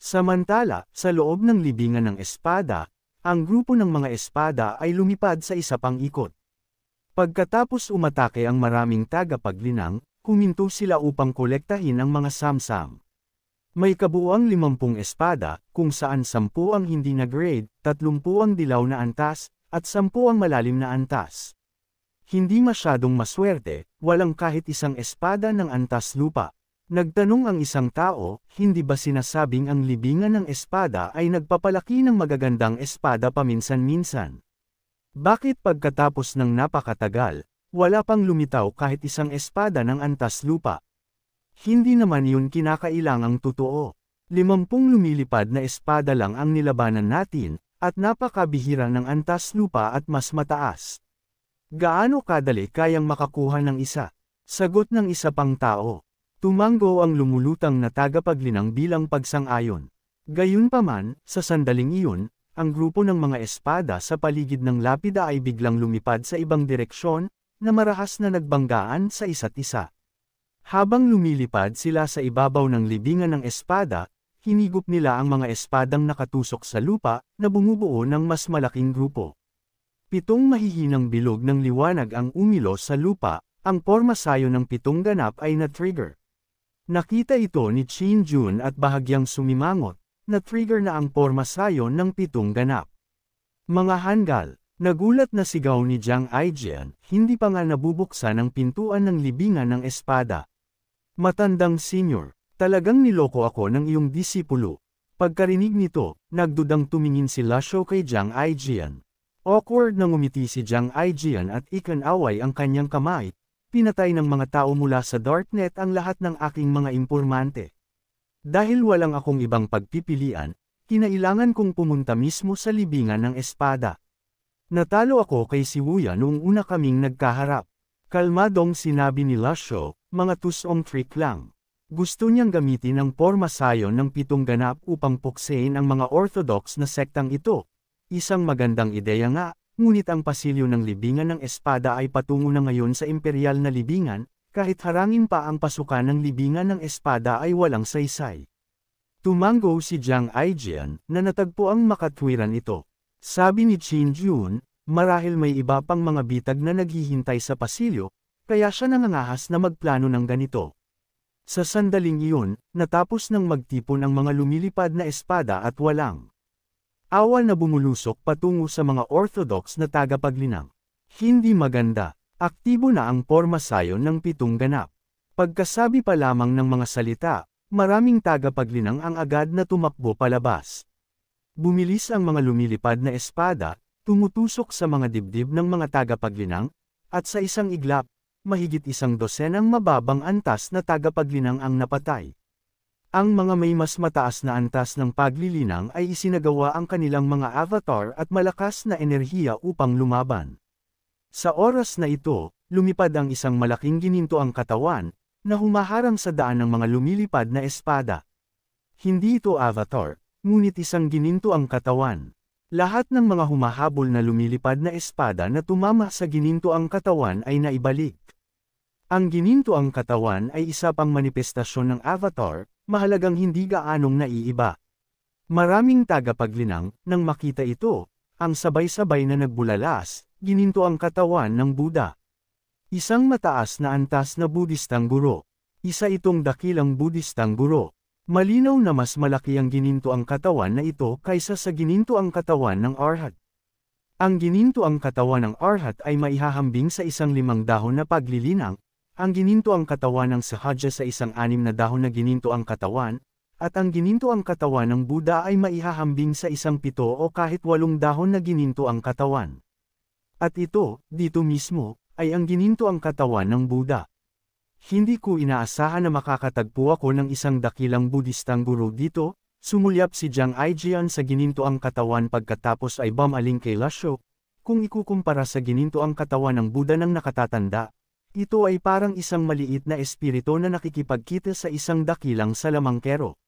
Samantala, sa loob ng libingan ng espada, ang grupo ng mga espada ay lumipad sa isa pang ikot. Pagkatapos umatake ang maraming tagapaglinang, huminto sila upang kolektahin ang mga samsam. May kabuuang 50 espada, kung saan 10 ang hindi na grade, 30 ang dilaw na antas, at 10 ang malalim na antas. Hindi masyadong maswerte, walang kahit isang espada ng antas lupa. Nagtanong ang isang tao, hindi ba sinasabing ang libingan ng espada ay nagpapalaki ng magagandang espada paminsan-minsan? Bakit pagkatapos ng napakatagal, wala pang lumitaw kahit isang espada ng antas lupa? Hindi naman yun kinakailangang totoo. 50 lumilipad na espada lang ang nilabanan natin, at napakabihira ng antas lupa at mas mataas. Gaano kadali kayang makakuha ng isa? Sagot ng isa pang tao. Tumanggo ang lumulutang na tagapaglinang bilang pagsang-ayon. Gayunpaman, sa sandaling iyon, ang grupo ng mga espada sa paligid ng lapida ay biglang lumipad sa ibang direksyon, na marahas na nagbanggaan sa isa't isa. Habang lumilipad sila sa ibabaw ng libingan ng espada, hinigop nila ang mga espadang nakatusok sa lupa, na bumubuo ng mas malaking grupo. 7 mahihinang bilog ng liwanag ang umilo sa lupa, ang pormasayo ng 7 ganap ay na-trigger. Nakita ito ni Qin Jun at bahagyang sumimangot, na-trigger na ang pormasayo ng 7 ganap. Mga hanggal, nagulat na sigaw ni Jiang Aijian, hindi pa nga nabubuksan ang pintuan ng libingan ng espada. Matandang senior, talagang niloko ako ng iyong disipulo. Pagkarinig nito, nagdudang tumingin si Lasho kay Jiang Aijian. Awkward na ngumiti si Jiang Aijian at ikanaway ang kanyang kamay. Pinatay ng mga tao mula sa darknet ang lahat ng aking mga impormante. Dahil walang akong ibang pagpipilian, kinailangan kong pumunta mismo sa libingan ng espada. Natalo ako kay si Wuya noong una kaming nagkaharap. Kalmadong sinabi ni Lasho, mga tusong trick lang. Gusto niyang gamitin ang pormasayo ng 7 ganap upang puksein ang mga orthodox na sektang ito. Isang magandang ideya nga, ngunit ang pasilyo ng libingan ng espada ay patungo na ngayon sa imperial na libingan, kahit harangin pa ang pasukan ng libingan ng espada ay walang saysay. Tumanggo si Jiang Aijian, na natagpo ang makatwiran ito. Sabi ni Qin Jun, marahil may iba pang mga bitag na naghihintay sa pasilyo, kaya siya nangangahas na magplano ng ganito. Sa sandaling iyon, natapos nang magtipon ang mga lumilipad na espada at walang awa na bumulusok patungo sa mga orthodox na tagapaglinang. Hindi maganda, aktibo na ang pormasayo ng 7 ganap. Pagkasabi pa lamang ng mga salita, maraming tagapaglinang ang agad na tumakbo palabas. Bumilis ang mga lumilipad na espada, tumutusok sa mga dibdib ng mga tagapaglinang, at sa isang iglap, mahigit 100 mababang antas na tagapaglinang ang napatay. Ang mga may mas mataas na antas ng paglilinang ay isinagawa ang kanilang mga avatar at malakas na enerhiya upang lumaban. Sa oras na ito, lumipad ang isang malaking ginintoang katawan, na humaharang sa daan ng mga lumilipad na espada. Hindi ito avatar, ngunit isang ginintoang katawan. Lahat ng mga humahabol na lumilipad na espada na tumama sa ginintoang katawan ay naibalik. Ang ginintoang katawan ay isa pang manifestasyon ng avatar, mahalagang hindi gaanong naiiba. Maraming tagapaglinang, nang makita ito, ang sabay-sabay na nagbulalas, ginintoang katawan ng Buddha. Isang mataas na antas na Budistang guro. Isa itong dakilang Budistang guro. Malinaw na mas malaki ang ginintoang katawan na ito kaysa sa ginintoang katawan ng Arhat. Ang ginintoang katawan ng Arhat ay maihahambing sa isang 5 dahon na paglilinang, ang ginintoang katawan ng Sahajya sa isang 6 na dahon na ginintoang katawan, at ang ginintoang katawan ng Buddha ay maihahambing sa isang 7 o kahit 8 dahon na ginintoang katawan. At ito, dito mismo, ay ang ginintoang katawan ng Buddha. Hindi ko inaasahan na makakatagpo ako ng isang dakilang Budistang guro dito, sumulyap si Jiang Aijian sa ginintoang katawan pagkatapos ay bumaling kay Lasho. Kung ikukumpara sa ginintoang katawan ng Buddha ng nakatatanda, ito ay parang isang maliit na espiritu na nakikipagkita sa isang dakilang salamangkero.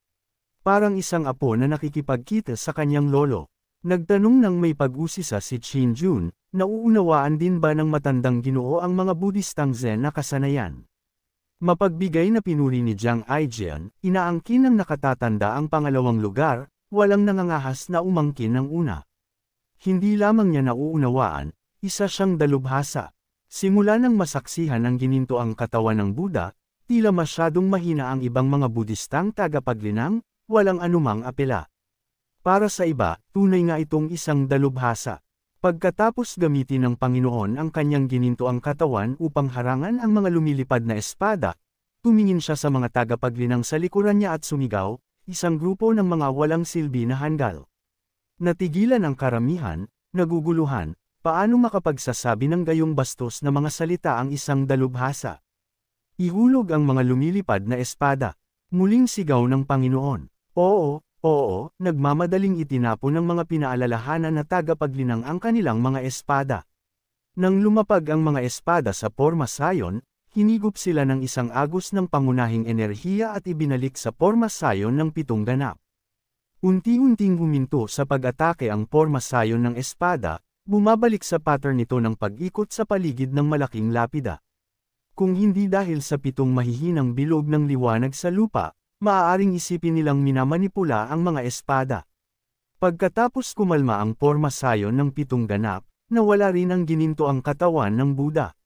Parang isang apo na nakikipagkita sa kanyang lolo. Nagtanong ng may pag-usisa si Qin Jun, nauunawaan din ba ng matandang Ginoo ang mga Budistang Zen na kasanayan? Mapagbigay na pinuri ni Jiang Aijian, inaangkin ng nakatatanda ang pangalawang lugar, walang nangangahas na umangkin ng una. Hindi lamang niya nauunawaan, isa siyang dalubhasa. Simula nang masaksihan ng gininto ang katawan ng Buddha, tila masyadong mahina ang ibang mga Budistang tagapaglinang, walang anumang apela. Para sa iba, tunay nga itong isang dalubhasa. Pagkatapos gamitin ng Panginoon ang kanyang gininto ang katawan upang harangan ang mga lumilipad na espada, tumingin siya sa mga tagapaglinang sa likuran niya at sumigaw, isang grupo ng mga walang silbi na hanggal. Natigilan ang karamihan, naguguluhan, paano makapagsasabi ng gayong bastos na mga salita ang isang dalubhasa? Ihulog ang mga lumilipad na espada. Muling sigaw ng Panginoon. Oo, oo, nagmamadaling itinapon ng mga pinaalalahanan na tagapaglinang ang kanilang mga espada. Nang lumapag ang mga espada sa porma sayon, hinigop sila ng isang agos ng pangunahing enerhiya at ibinalik sa porma sayon ng 7 ganap. Unti-unting huminto sa pag-atake ang porma sayon ng espada, bumabalik sa pattern nito ng pag-ikot sa paligid ng malaking lapida. Kung hindi dahil sa 7 mahihinang bilog ng liwanag sa lupa, maaaring isipin nilang minamanipula ang mga espada. Pagkatapos kumalma ang porma sayon ng 7 ganap, nawala rin ang gininto ang katawan ng Buddha.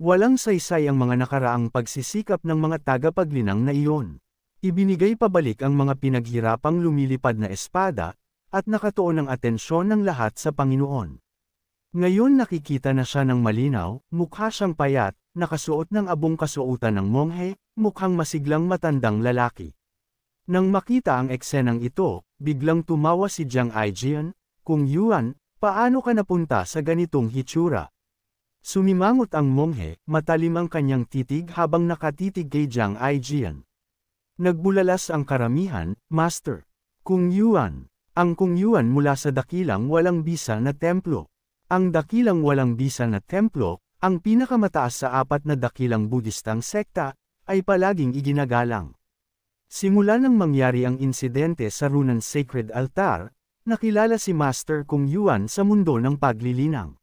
Walang saysay ang mga nakaraang pagsisikap ng mga tagapaglinang na iyon. Ibinigay pabalik ang mga pinaghirapang lumilipad na espada, at nakatuon ang atensyon ng lahat sa Panginoon. Ngayon nakikita na siya ng malinaw, mukha siyang payat, nakasuot ng abong kasuotan ng monghe, mukhang masiglang matandang lalaki. Nang makita ang eksenang ito, biglang tumawa si Jiang Aijian, "Kung Yuan, paano ka napunta sa ganitong hitsura?" Sumimangot ang monghe, matalim ang kanyang titig habang nakatitig kay Jiang Aijian. Nagbulalas ang karamihan, "Master, Kung Yuan." Ang Kung Yuan mula sa dakilang walang bisa na templo. Ang dakilang walang bisa na templo, ang pinakamataas sa 4 na dakilang Budistang sekta, ay palaging iginagalang. Simula nang mangyari ang insidente sa Runan Sacred Altar, nakilala si Master Kung Yuan sa mundo ng paglilinang.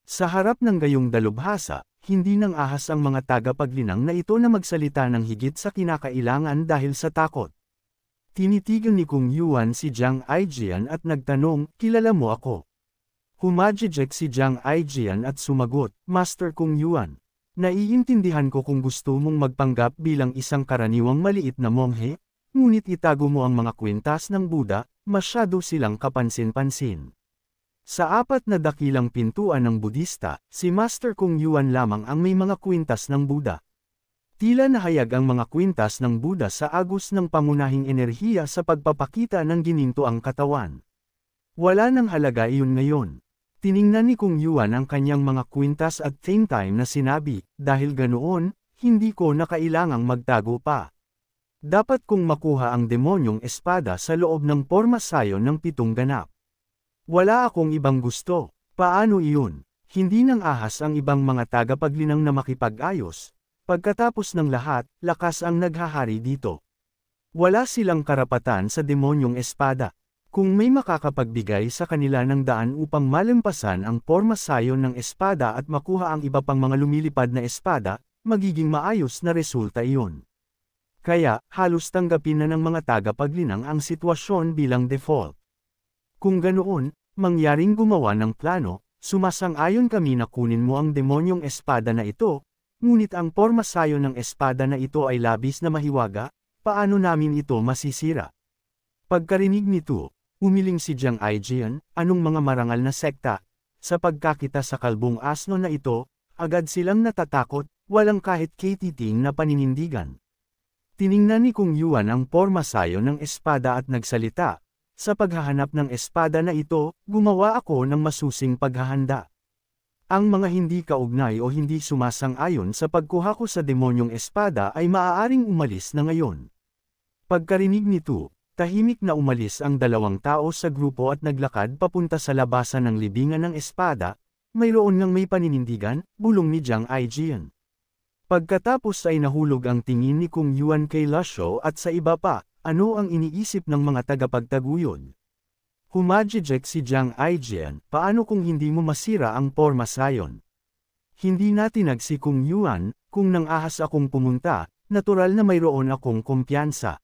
Sa harap ng gayong dalubhasa, hindi nang ahas ang mga tagapaglinang na ito na magsalita ng higit sa kinakailangan dahil sa takot. Tinitigan ni Kung Yuan si Jiang Aijian at nagtanong, "Kilala mo ako?" Humajijek si Jiang Aijian at sumagot, "Master Kung Yuan, naiintindihan ko kung gusto mong magpanggap bilang isang karaniwang maliit na monghe, ngunit itago mo ang mga kwintas ng Buddha, masyado silang kapansin-pansin." Sa 4 na dakilang pintuan ng Budista, si Master Kung Yuan lamang ang may mga kwintas ng Buddha. Tila nahayag ang mga kwintas ng Buddha sa agos ng pangunahing enerhiya sa pagpapakita ng gininto ang katawan. Wala nang halaga iyon ngayon. Tiningnan ni Kung Yuan ang kanyang mga kwintas at same time na sinabi, "Dahil ganoon, hindi ko na kailangang magtago pa. Dapat kong makuha ang demonyong espada sa loob ng porma sayon ng 7 ganap. Wala akong ibang gusto." Paano iyon? Hindi nang ahas ang ibang mga tagapaglinang na makipag-ayos. Pagkatapos ng lahat, lakas ang naghahari dito. Wala silang karapatan sa demonyong espada. Kung may makakapagbigay sa kanila ng daan upang malampasan ang porma sayon ng espada at makuha ang iba pang mga lumilipad na espada, magiging maayos na resulta iyon. Kaya, halos tanggapin na ng mga tagapaglinang ang sitwasyon bilang default. Kung ganoon, mangyaring gumawa ng plano, sumasang-ayon kami na kunin mo ang demonyong espada na ito, ngunit ang porma sayon ng espada na ito ay labis na mahiwaga, paano namin ito masisira? Pagkarinig nito, umiling si Jiang Aijian, "Anong mga marangal na sekta?" Sa pagkakita sa kalbong asno na ito, agad silang natatakot, walang kahit katiting na paninindigan. Tiningnan ni Kung Yuan ang porma sayon ng espada at nagsalita, "Sa paghahanap ng espada na ito, gumawa ako ng masusing paghahanda. Ang mga hindi kaugnay o hindi sumasang-ayon sa pagkuha ko sa demonyong espada ay maaaring umalis na ngayon." Pagkarinig nito, tahimik na umalis ang 2 tao sa grupo at naglakad papunta sa labasan ng libingan ng espada, mayroon ngang may paninindigan, bulong ni Jiang Aijian. Pagkatapos ay nahulog ang tingin ni Kung Yuan kay Lasho at sa iba pa, ano ang iniisip ng mga tagapagtaguyod? Humajijek si Jiang Aijian, "Paano kung hindi mo masira ang porma sayon? Hindi natinag si Kung Yuan, kung nang ahas akong pumunta, natural na mayroon akong kumpiyansa.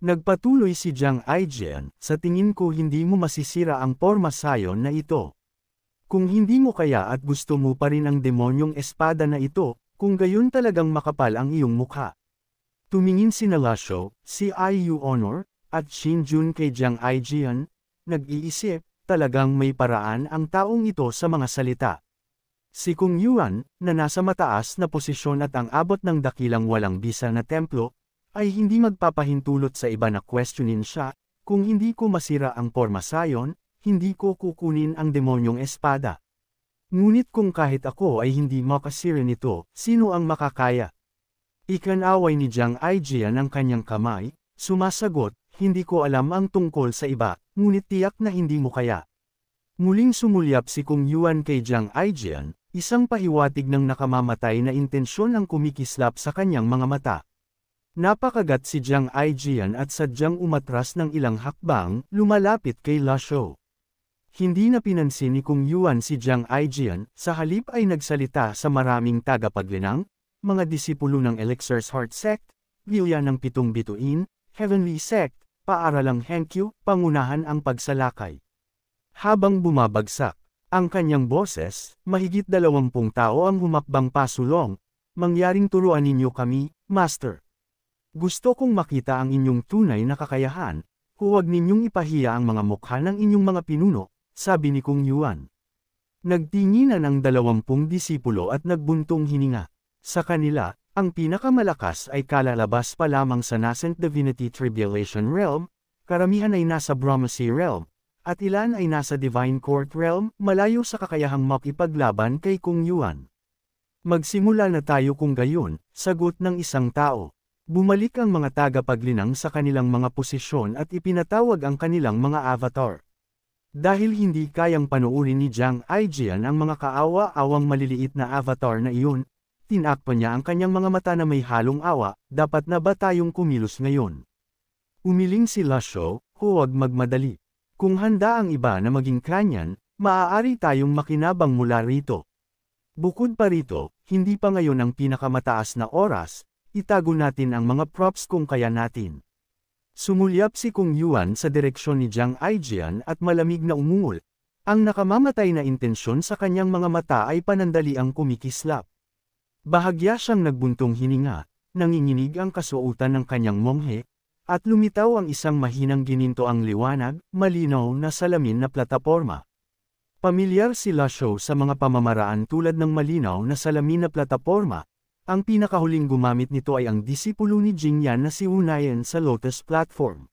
Nagpatuloy si Jiang Aijian, sa tingin ko hindi mo masisira ang porma sayon na ito. Kung hindi mo kaya at gusto mo pa rin ang demonyong espada na ito, kung gayon talagang makapal ang iyong mukha. Tumingin si Lasho, si Iu Honor, at Xin Jun kay Jiang Aijian, nag-iisip, talagang may paraan ang taong ito sa mga salita. Si Kung Yuan, na nasa mataas na posisyon at ang abot ng dakilang walang bisa na templo, ay hindi magpapahintulot sa iba na questionin siya, kung hindi ko masira ang porma sayon, hindi ko kukunin ang demonyong espada. Ngunit kung kahit ako ay hindi makasira nito, sino ang makakaya? Ikanaway ni Jiang Aijian ang kanyang kamay, sumasagot, hindi ko alam ang tungkol sa iba, ngunit tiyak na hindi mo kaya. Muling sumulyap si Kung Yuan kay Jiang Aijian, isang pahiwatig ng nakamamatay na intensyon ang kumikislap sa kanyang mga mata. Napakagat si Jiang Aijian at sadyang umatras ng ilang hakbang, lumalapit kay Lasho. Hindi na pinansin ni Kung Yuan si Jiang Aijian, sa halip ay nagsalita sa maraming tagapaglinang, mga disipulo ng Elixir's Heart Sect, Gilya ng Pitong Bituin, Heavenly Sect, Paaralang Henkyu, pangunahan ang pagsalakay. Habang bumabagsak ang kanyang boses, mahigit 20 tao ang humakbang pasulong, mangyaring turuan ninyo kami, Master. Gusto kong makita ang inyong tunay na kakayahan, huwag ninyong ipahiya ang mga mukha ng inyong mga pinuno, sabi ni Kung Yuan. Nagtinginan ang 20 disipulo at nagbuntong hininga. Sa kanila, ang pinakamalakas ay kalalabas pa lamang sa Nascent Divinity Tribulation Realm, karamihan ay nasa Brahmasi Realm, at ilan ay nasa Divine Court Realm, malayo sa kakayahang makipaglaban kay Kung Yuan. Magsimula na tayo kung gayon, sagot ng isang tao. Bumalik ang mga tagapaglinang sa kanilang mga posisyon at ipinatawag ang kanilang mga avatar. Dahil hindi kayang panuurin ni Jiang Aijian ang mga kaawa-awang maliliit na avatar na iyon, tinakpan niya ang kanyang mga mata na may halong awa, dapat na ba tayong kumilos ngayon? Umiling si Lasho, huwag magmadali. Kung handa ang iba na maging kanyan, maaari tayong makinabang mula rito. Bukod pa rito, hindi pa ngayon ang pinakamataas na oras, itago natin ang mga props kung kaya natin. Sumulyap si Kung Yuan sa direksyon ni Jiang Aijian at malamig na umungol. Ang nakamamatay na intensyon sa kanyang mga mata ay panandaliang kumikislap. Bahagya siyang nagbuntong hininga, nanginginig ang kasuotan ng kanyang monghe, at lumitaw ang isang mahinang gininto ang liwanag, malinaw na salamin na plataporma. Pamilyar si Lasho sa mga pamamaraan tulad ng malinaw na salamin na plataporma, ang pinakahuling gumamit nito ay ang disipulo ni Jingyan na si Wunayan sa Lotus Platform.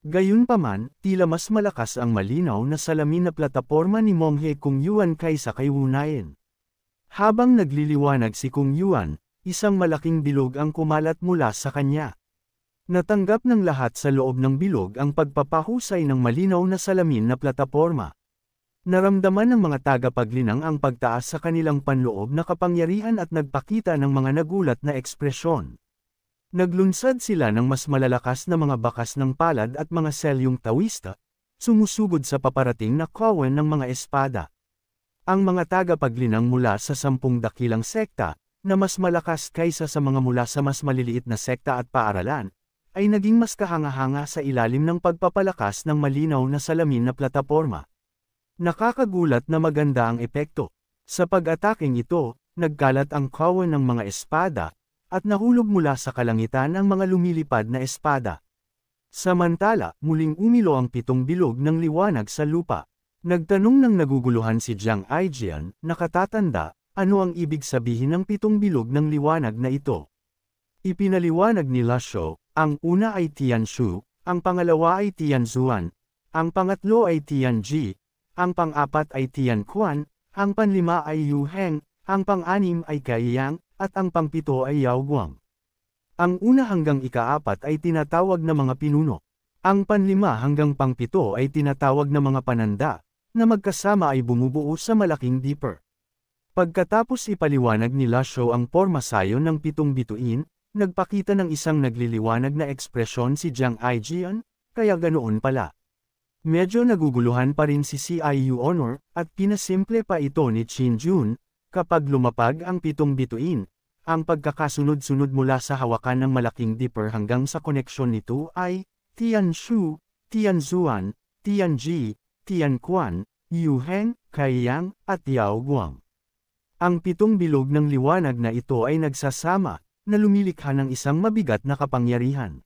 Gayunpaman, tila mas malakas ang malinaw na salamin na plataporma ni Monghe Kung Yuan kaysa kay Wunayan. Habang nagliliwanag si Kung Yuan, isang malaking bilog ang kumalat mula sa kanya. Natanggap ng lahat sa loob ng bilog ang pagpapahusay ng malinaw na salamin na plataporma. Naramdaman ng mga tagapaglinang ang pagtaas sa kanilang panloob na kapangyarihan at nagpakita ng mga nagulat na ekspresyon. Naglunsad sila ng mas malalakas na mga bakas ng palad at mga selyong tawista, sumusugod sa paparating na kawan ng mga espada. Ang mga tagapaglinang mula sa 10 dakilang sekta, na mas malakas kaysa sa mga mula sa mas maliliit na sekta at paaralan, ay naging mas kahanga-hanga sa ilalim ng pagpapalakas ng malinaw na salamin na plataporma. Nakakagulat na maganda ang epekto. Sa pag-ataking ito, nagkalat ang kawan ng mga espada, at nahulog mula sa kalangitan ang mga lumilipad na espada. Samantala, muling umilo ang 7 bilog ng liwanag sa lupa. Nagtanong ng naguguluhan si Jiang Aijian, nakatatanda, ano ang ibig sabihin ng 7 bilog ng liwanag na ito? Ipinaliwanag ni Lasho, ang una ay Tianshu, ang pangalawa ay Tianzuan, ang pangatlo ay Tianji, ang pang-apat ay Tianquan, ang panlima ay Yuheng, ang pang-anim ay Kaiyang, at ang pang-7 ay Yaoguang. Ang una hanggang ika-4 ay tinatawag na mga pinuno. Ang panlima hanggang pang-7 ay tinatawag na mga pananda, na magkasama ay bumubuo sa malaking dipper. Pagkatapos ipaliwanag ni Lasho ang porma sayon ng 7 bituin, nagpakita ng isang nagliliwanag na ekspresyon si Jiang Aijian, kaya ganoon pala. Medyo naguguluhan pa rin si Ciu Honor, at pinasimple pa ito ni Qin Jun, Kapag lumapag ang 7 bituin, ang pagkakasunod-sunod mula sa hawakan ng malaking dipper hanggang sa koneksyon nito ay Tianshu, Tianzuan, Tianji, Tianquan, Yuheng, Kaiyang, at Yaoguang. Ang 7 bilog ng liwanag na ito ay nagsasama, na lumilikha ng isang mabigat na kapangyarihan.